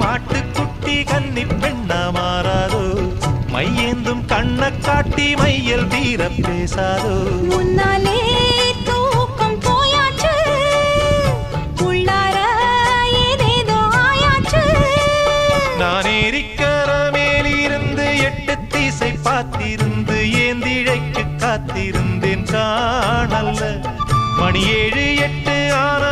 மாட்டுக்குட்டி கன்னி பெண்ணா மாறாதோ மையேந்தும் கண்ண காட்டி மையல் தீர பேசாதோ முன்னாலே தூக்கம் போயாச்சு உள்ளார ஏதேதோ ஆயாச்சு நான் ஏரிக்கர மேலிருந்து 8 திசை பார்த்திருந்து ஏந்திழைக்கு காத்திருந்தேன் காணல்ல மணி 7 8 ஆன